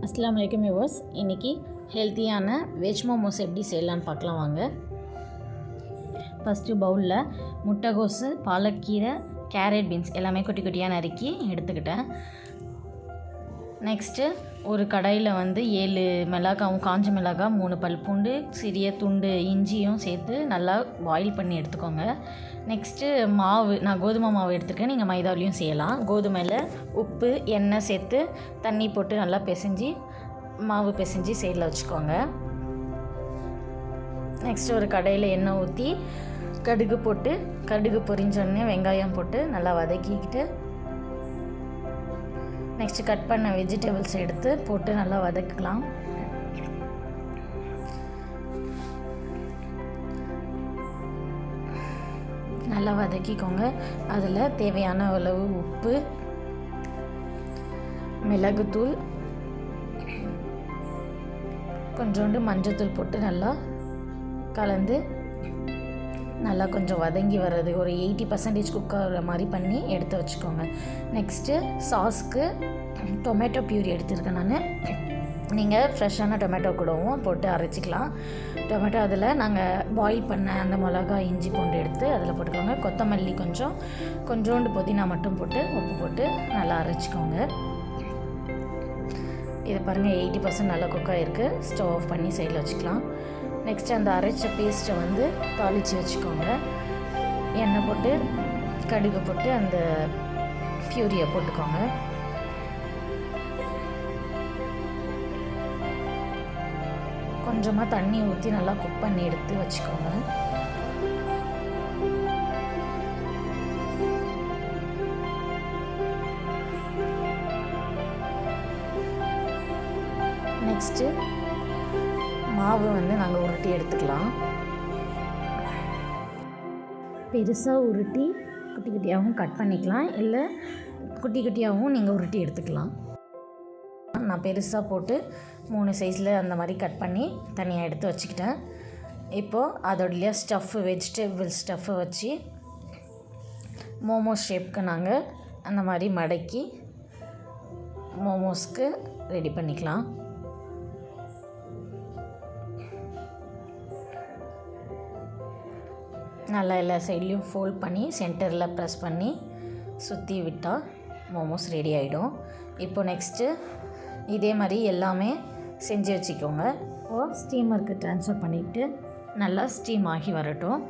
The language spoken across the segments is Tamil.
அஸ்ஸலாமு அலைக்கும் வியூவர்ஸ். இன்றைக்கி ஹெல்த்தியான வெஜ் மோமோஸ் எப்படி செய்யலான்னு பார்க்கலாம் வாங்க. ஃபஸ்ட்டு பவுலில் முட்டைகோஸு, பாலக்கீரை, கேரட், பீன்ஸ் எல்லாமே குட்டி குட்டியாக நறுக்கி எடுத்துக்கிட்டேன். நெக்ஸ்ட்டு ஒரு கடாயில் 7 மிளகாவும், காஞ்ச மிளகாய், 3 பல் பூண்டு, சிறிய துண்டு இஞ்சியும் சேர்த்து நல்லா பாயில் பண்ணி எடுத்துக்கோங்க. நெக்ஸ்ட்டு மாவு, நான் கோதுமை மாவு எடுத்துருக்கேன், நீங்கள் மைதாவிலையும் செய்யலாம். கோதுமையில் உப்பு, எண்ணெய் சேர்த்து தண்ணி போட்டு நல்லா பிசைஞ்சு மாவு பிசைஞ்சு சைடில் வச்சுக்கோங்க. நெக்ஸ்ட்டு ஒரு கடாயில் எண்ணெய் ஊற்றி கடுகு போட்டு, கடுகு பொரிஞ்சோடனே வெங்காயம் போட்டு நல்லா வதக்கிக்கிட்டு, நெக்ஸ்ட்டு கட் பண்ண வெஜிடபிள்ஸ் எடுத்து போட்டு நல்லா வதக்கலாம். நல்லா வதக்கிக்கோங்க. அதில் தேவையான அளவு உப்பு, மிளகுத்தூள், கொஞ்சோண்டு மஞ்சத்தூள் போட்டு நல்லா கலந்து நல்லா கொஞ்சம் வதங்கி வர்றது ஒரு 80% குக் ஆகிற மாதிரி பண்ணி எடுத்து வச்சுக்கோங்க. நெக்ஸ்ட்டு சாஸ்க்கு டொமேட்டோ பியூரி எடுத்துருக்கேன் நான். நீங்கள் ஃப்ரெஷ்ஷான டொமேட்டோ கூடவும் போட்டு அரைச்சிக்கலாம். டொமேட்டோ அதில் நாங்கள் பாயில் பண்ண அந்த மிளகா, இஞ்சி, பூண்டு எடுத்து அதில் போட்டுக்கோங்க. கொத்தமல்லி கொஞ்சோண்டு புதினா மட்டும் போட்டு உப்பு போட்டு நல்லா அரைச்சிக்கோங்க. இதை பாருங்கள் 80% நல்லா குக் ஆகிருக்கு. ஸ்டவ் ஆஃப் பண்ணி சைடில் வச்சுக்கலாம். நெக்ஸ்ட்டு அந்த அரைச்ச பேஸ்ட்டை தாளித்து வச்சுக்கோங்க. எண்ணெய் போட்டு கடுகு போட்டு அந்த பியூரியை போட்டுக்கோங்க. கொஞ்சமாக தண்ணி ஊற்றி நல்லா குக் பண்ணி எடுத்து வச்சுக்கோங்க. நெக்ஸ்ட்டு மாவு நாங்கள் உருட்டி எடுத்துக்கலாம். பெருசாக உருட்டி குட்டி குட்டியாகவும் கட் பண்ணிக்கலாம், இல்லை குட்டி குட்டியாகவும் நீங்கள் உருட்டி எடுத்துக்கலாம். நான் பெருசாக போட்டு 3 சைஸில் அந்த மாதிரி கட் பண்ணி தனியாக எடுத்து வச்சுக்கிட்டேன். இப்போது அதோடைய வெஜிடபிள் ஸ்டஃப்பை வச்சு மோமோஸ் ஷேப்க்கு நாங்கள் அந்த மாதிரி மடக்கி மோமோஸ்க்கு ரெடி பண்ணிக்கலாம். நல்லா எல்லா சைட்லேயும் ஃபோல்ட் பண்ணி சென்டரில் ப்ரெஸ் பண்ணி சுற்றி விட்டால் மோமோஸ் ரெடி ஆகிடும். இப்போ நெக்ஸ்ட்டு இதே மாதிரி எல்லாமே செஞ்சு வச்சுக்கோங்க. ஸ்டீமருக்கு ட்ரான்ஸ்ஃபர் பண்ணிவிட்டு நல்லா ஸ்டீம் ஆகி வரட்டும்.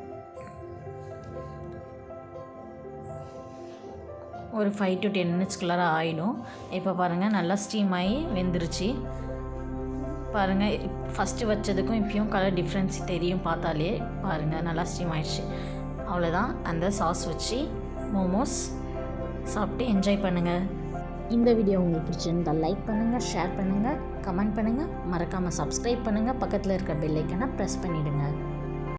ஒரு 5 to 10 மினிட்ஸ்குள்ளார ஆகிடும். இப்போ பாருங்கள் நல்லா ஸ்டீம் ஆகி வெந்துருச்சு. பாருங்கள், ஃபஸ்ட்டு வச்சதுக்கும் இப்போயும் கலர் டிஃப்ரென்ஸ் தெரியும். பார்த்தாலே பாருங்கள் நல்லா ஸ்டீம் ஆகிடுச்சு. அவ்வளோதான். அந்த சாஸ் வச்சு மோமோஸ் சாப்பிட்டு என்ஜாய் பண்ணுங்கள். இந்த வீடியோ உங்களுக்கு பிடிச்சிருந்தால் லைக் பண்ணுங்கள், ஷேர் பண்ணுங்கள், கமெண்ட் பண்ணுங்கள், மறக்காமல் சப்ஸ்கிரைப் பண்ணுங்கள், பக்கத்தில் இருக்க பெல் ஐக்கனை ப்ரெஸ் பண்ணிவிடுங்க.